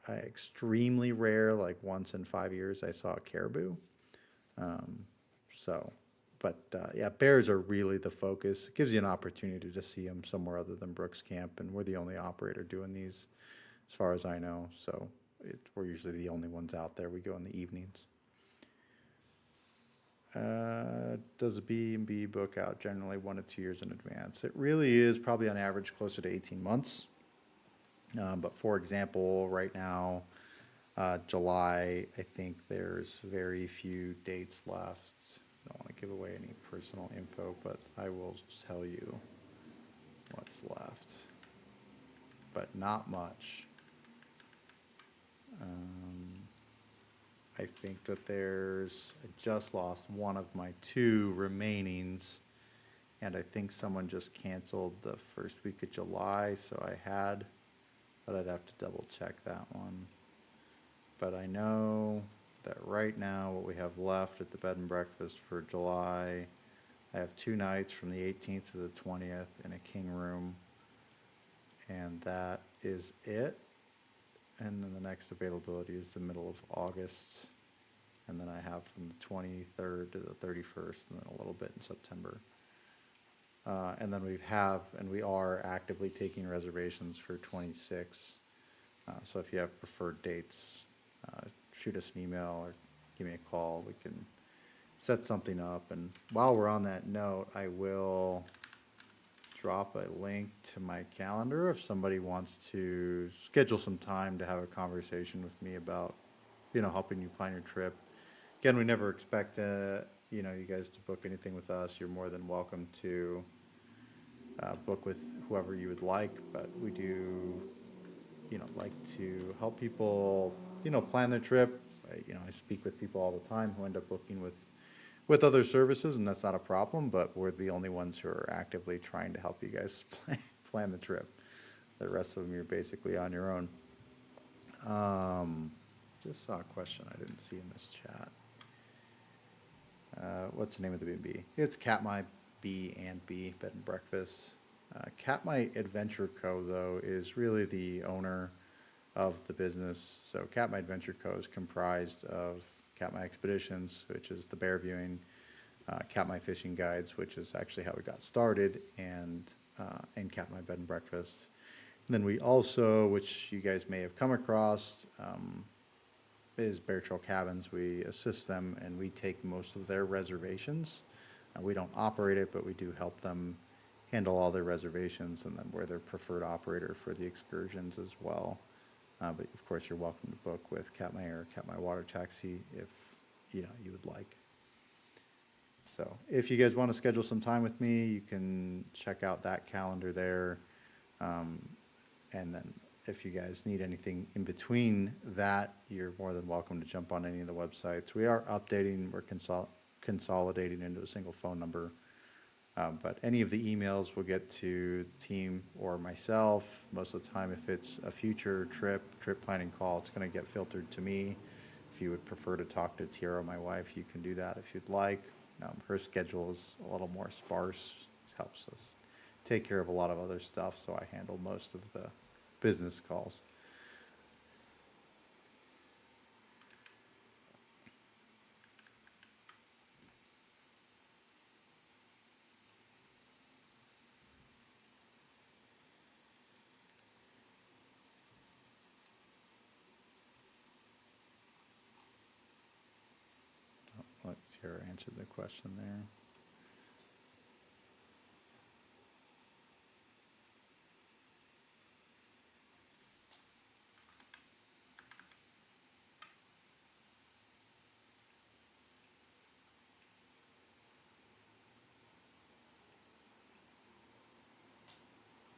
extremely rare, like once in 5 years, I saw a caribou. Bears are really the focus. It gives you an opportunity to see them somewhere other than Brooks Camp, and we're the only operator doing these, as far as I know. So we're usually the only ones out there. We go in the evenings. Does a B&B book out generally 1 to 2 years in advance? It really is probably on average closer to 18 months. But for example, right now, July, I think there's very few dates left. I don't want to give away any personal info, but I will tell you what's left. But not much. I think that I just lost one of my 2 remainings, and I think someone just canceled the first week of July, so but I'd have to double check that one. But I know that right now what we have left at the bed and breakfast for July, I have 2 nights from the 18th to the 20th in a king room, and that is it. And then the next availability is the middle of August, and then I have from the 23rd to the 31st, and then a little bit in September. And then we are actively taking reservations for 26. So if you have preferred dates, shoot us an email or give me a call. We can set something up. And while we're on that note, I will drop a link to my calendar if somebody wants to schedule some time to have a conversation with me about, helping you plan your trip. Again, we never expect you guys to book anything with us, you're more than welcome to book with whoever you would like. But we do, like to help people, plan their trip. I speak with people all the time who end up booking with other services, and that's not a problem, but we're the only ones who are actively trying to help you guys plan the trip. The rest of them, you're basically on your own. Just saw a question I didn't see in this chat. What's the name of the B&B? It's Katmai B and B Bed and Breakfast. Katmai Adventure Co. though is really the owner of the business. So Katmai Adventure Co. is comprised of Katmai Expeditions, which is the bear viewing, Katmai Fishing Guides, which is actually how we got started, and Katmai Bed and Breakfast. And then we also, which you guys may have come across, is Bear Trail Cabins. We assist them and we take most of their reservations. We don't operate it, but we do help them handle all their reservations, and then we're their preferred operator for the excursions as well. But of course, you're welcome to book with Katmai or Katmai Water Taxi if you would like. So if you guys want to schedule some time with me, you can check out that calendar there. And then if you guys need anything in between that, you're more than welcome to jump on any of the websites. We are updating, we're consolidating into a single phone number. But any of the emails will get to the team or myself. Most of the time, if it's a future trip planning call, it's going to get filtered to me. If you would prefer to talk to Tiara, my wife, you can do that if you'd like. Her schedule is a little more sparse. This helps us take care of a lot of other stuff, so I handle most of the business calls. Let Tiara answer the question there.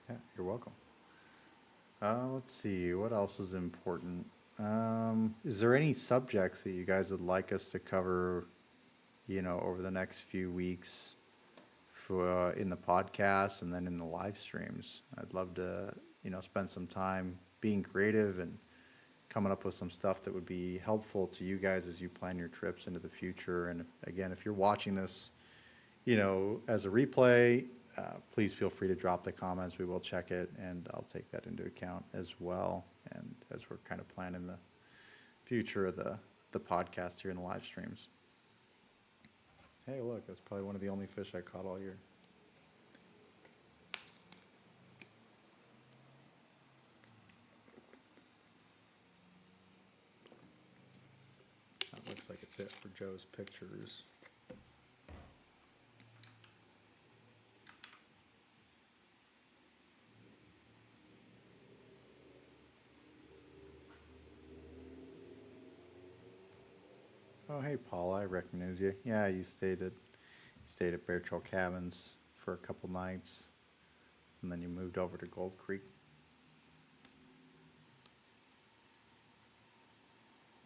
Yeah, you're welcome. Let's see, what else is important? Is there any subjects that you guys would like us to cover, over the next few weeks for in the podcast and then in the live streams? I'd love to, spend some time being creative and coming up with some stuff that would be helpful to you guys as you plan your trips into the future. And again, if you're watching this, as a replay, please feel free to drop the comments. We will check it, and I'll take that into account as well. And as we're kind of planning the future of the podcast here in the live streams. Hey, look, that's probably one of the only fish I caught all year. That looks like it's it for Joe's pictures. Oh, hey, Paul, I recognize you. Yeah, you stayed at Bear Trail Cabins for a couple nights, and then you moved over to Gold Creek.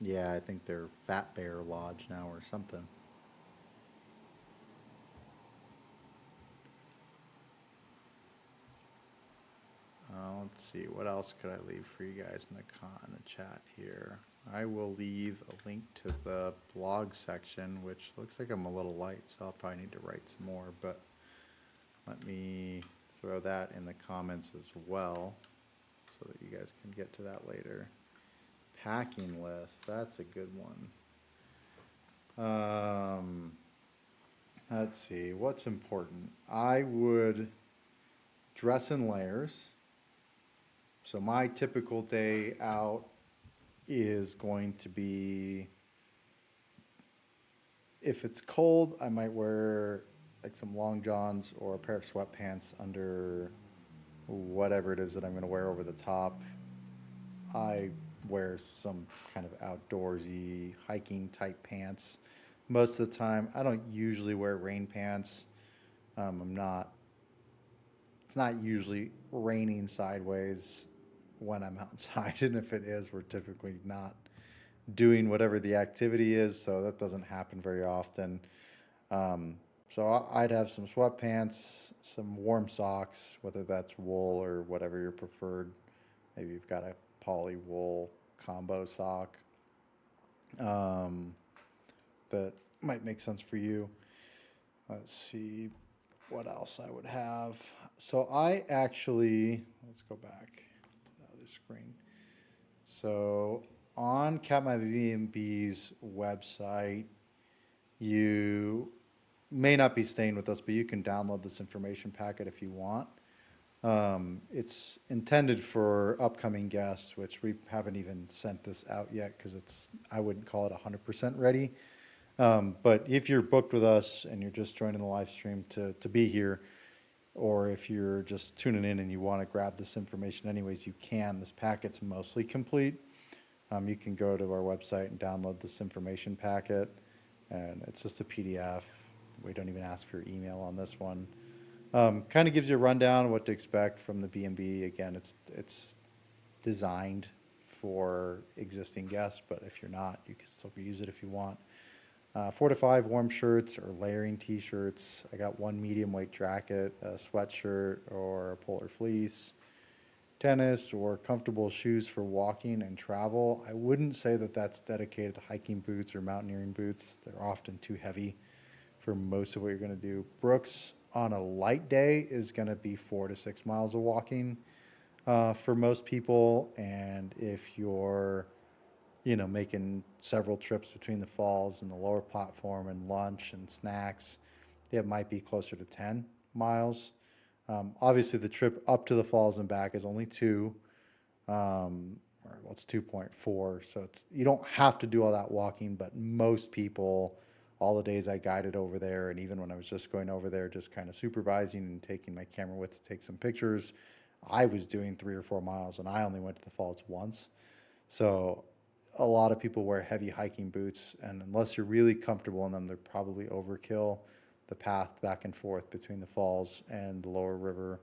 Yeah, I think they're Fat Bear Lodge now or something. Let's see, what else could I leave for you guys in the chat here? I will leave a link to the blog section, which looks like I'm a little light, so I'll probably need to write some more, but let me throw that in the comments as well so that you guys can get to that later. Packing list, that's a good one. Let's see, what's important? I would dress in layers. So my typical day out is going to be, if it's cold, I might wear like some long johns or a pair of sweatpants under whatever it is that I'm going to wear over the top. I wear some kind of outdoorsy hiking type pants. most of the time. I don't usually wear rain pants. I'm not, it's not usually raining sideways when I'm outside. And if it is, we're typically not doing whatever the activity is. So that doesn't happen very often. Um, so I'd have some sweatpants, some warm socks, whether that's wool or whatever your preferred. Maybe you've got a poly wool combo sock um, that might make sense for you. Let's see what else I would have. So I actually, let's go back to the other screen. So on Katmai B&B's website, you may not be staying with us, but you can download this information packet if you want. It's intended for upcoming guests, which we haven't even sent this out yet because I wouldn't call it 100% ready. But if you're booked with us and you're just joining the live stream to be here, or if you're just tuning in and you want to grab this information anyways, you can. This packet's mostly complete. You can go to our website and download this information packet, and it's just a PDF. We don't even ask for your email on this one. Kind of gives you a rundown of what to expect from the B&B. Again, it's designed for existing guests, but if you're not, you can still use it if you want. 4 to 5 warm shirts or layering t-shirts. I got one medium weight jacket, a sweatshirt or a polar fleece, tennis or comfortable shoes for walking and travel. I wouldn't say that that's dedicated to hiking boots or mountaineering boots. They're often too heavy for most of what you're going to do. Brooks on a light day is going to be 4 to 6 miles of walking for most people. And if you're making several trips between the falls and the lower platform and lunch and snacks, it might be closer to 10 miles. Obviously, the trip up to the falls and back is only 2, or well, it's 2.4. So you don't have to do all that walking, but most people, all the days I guided over there, and even when I was just going over there, just kind of supervising and taking my camera with to take some pictures, I was doing 3 or 4 miles, and I only went to the falls once. So a lot of people wear heavy hiking boots, and unless you're really comfortable in them, they're probably overkill. The path back and forth between the falls and the lower river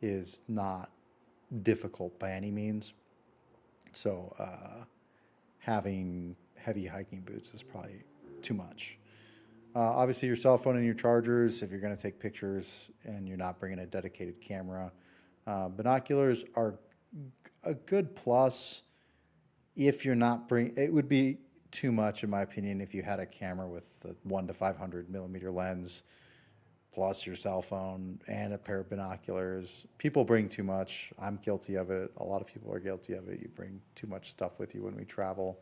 is not difficult by any means. So having heavy hiking boots is probably too much. Obviously, your cell phone and your chargers, if you're going to take pictures and you're not bringing a dedicated camera. Binoculars are a good plus if you're not it would be too much, in my opinion, if you had a camera with a 1 to 500 millimeter lens, plus your cell phone and a pair of binoculars. People bring too much. I'm guilty of it. A lot of people are guilty of it. You bring too much stuff with you when we travel.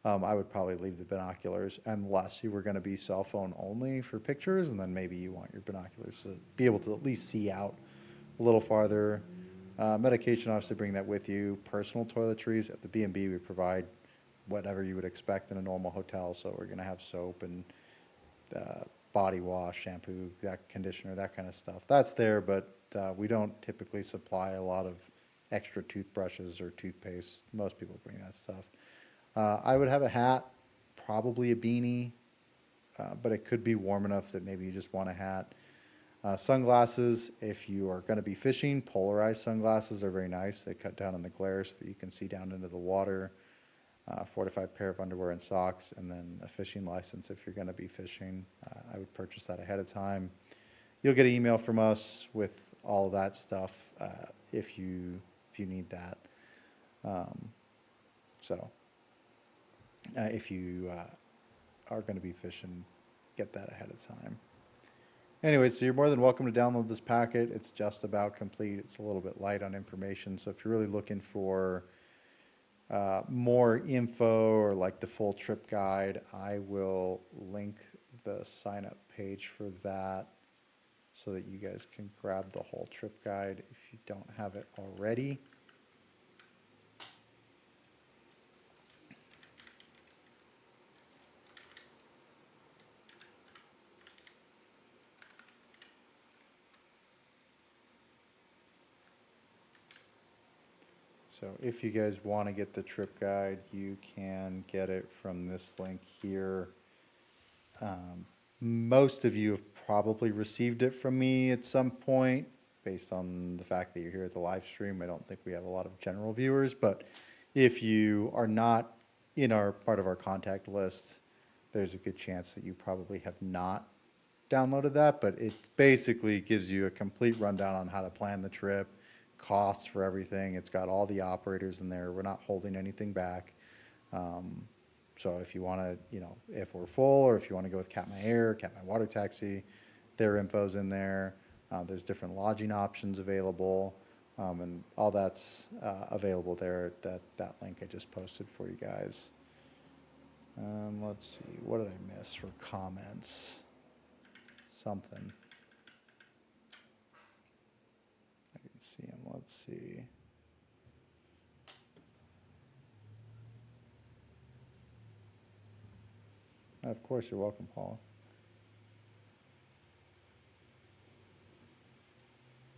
I would probably leave the binoculars unless you were going to be cell phone only for pictures, and then maybe you want your binoculars to be able to at least see out a little farther. Medication, obviously, bring that with you. Personal toiletries at the B&B, we provide whatever you would expect in a normal hotel. So we're going to have soap and body wash, shampoo, that conditioner, that kind of stuff. That's there, but we don't typically supply a lot of extra toothbrushes or toothpaste. Most people bring that stuff. I would have a hat, probably a beanie, but it could be warm enough that maybe you just want a hat. Sunglasses, if you are going to be fishing, polarized sunglasses are very nice. They cut down on the glare so that you can see down into the water. 4 to 5 pair of underwear and socks, and then a fishing license if you're going to be fishing. I would purchase that ahead of time. You'll get an email from us with all of that stuff if you need that. If you are going to be fishing, get that ahead of time. Anyway, so you're more than welcome to download this packet. It's just about complete. It's a little bit light on information. So if you're really looking for more info or like the full trip guide, I will link the sign up page for that so that you guys can grab the whole trip guide if you don't have it already. So if you guys want to get the trip guide, you can get it from this link here. Most of you have probably received it from me at some point, based on the fact that you're here at the live stream. I don't think we have a lot of general viewers, but if you are not in our part of our contact list, there's a good chance that you probably have not downloaded that, but it basically gives you a complete rundown on how to plan the trip, costs for everything. It's got all the operators in there. We're not holding anything back. So if you want to, if we're full, or if you want to go with Katmai Air, Katmai Water Taxi, their info's in there. There's different lodging options available, and all that's available there. That link I just posted for you guys. Let's see, what did I miss for comments? Something. I can see them. Let's see. Of course, you're welcome, Paula.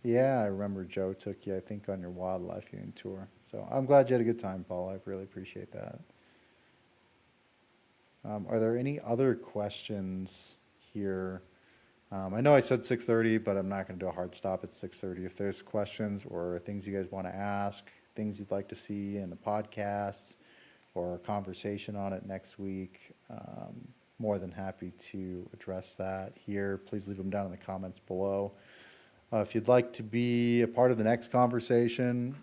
Yeah, I remember Joe took you, I think, on your wildlife viewing tour. So I'm glad you had a good time, Paula. I really appreciate that. Are there any other questions here? I know I said 6:30, but I'm not going to do a hard stop at 6:30. If there's questions or things you guys want to ask, things you'd like to see in the podcast, or a conversation on it next week, more than happy to address that here. Please leave them down in the comments below. If you'd like to be a part of the next conversation,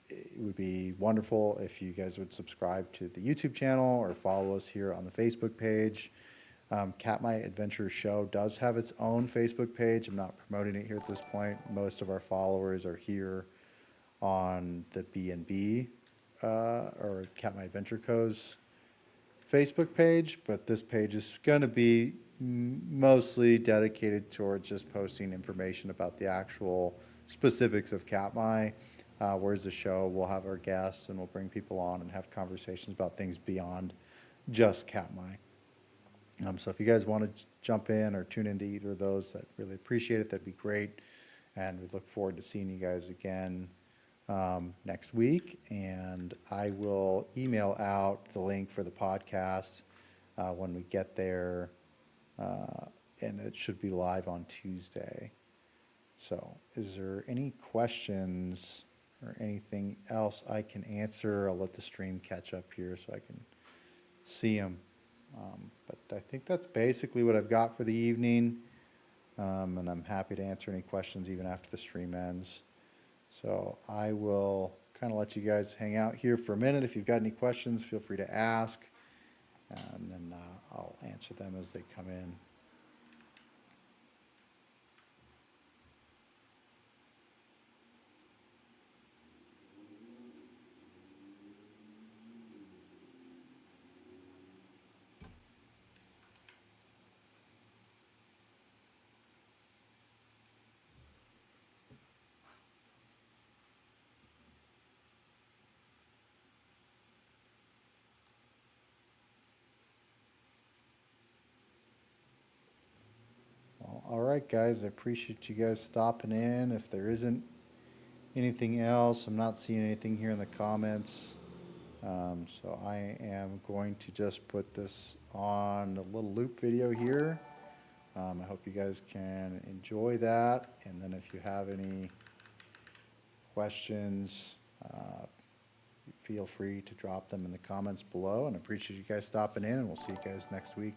it would be wonderful if you guys would subscribe to the YouTube channel or follow us here on the Facebook page. Katmai Adventure Show does have its own Facebook page. I'm not promoting it here at this point. Most of our followers are here on the B&B or Katmai Adventure Co.'s Facebook page, but this page is going to be mostly dedicated towards just posting information about the actual specifics of Katmai. Whereas the show, we'll have our guests and we'll bring people on and have conversations about things beyond just Katmai. So if you guys want to jump in or tune into either of those, I'd really appreciate it. That'd be great. And we look forward to seeing you guys again next week. And I will email out the link for the podcast when we get there. And it should be live on Tuesday. So is there any questions or anything else I can answer? I'll let the stream catch up here so I can see them. But I think that's basically what I've got for the evening. And I'm happy to answer any questions even after the stream ends. So I will kind of let you guys hang out here for a minute. If you've got any questions, feel free to ask, and then I'll answer them as they come in. All right, guys, I appreciate you guys stopping in. If there isn't anything else, I'm not seeing anything here in the comments. So I am going to just put this on a little loop video here. I hope you guys can enjoy that. And then if you have any questions, feel free to drop them in the comments below. And I appreciate you guys stopping in, and we'll see you guys next week.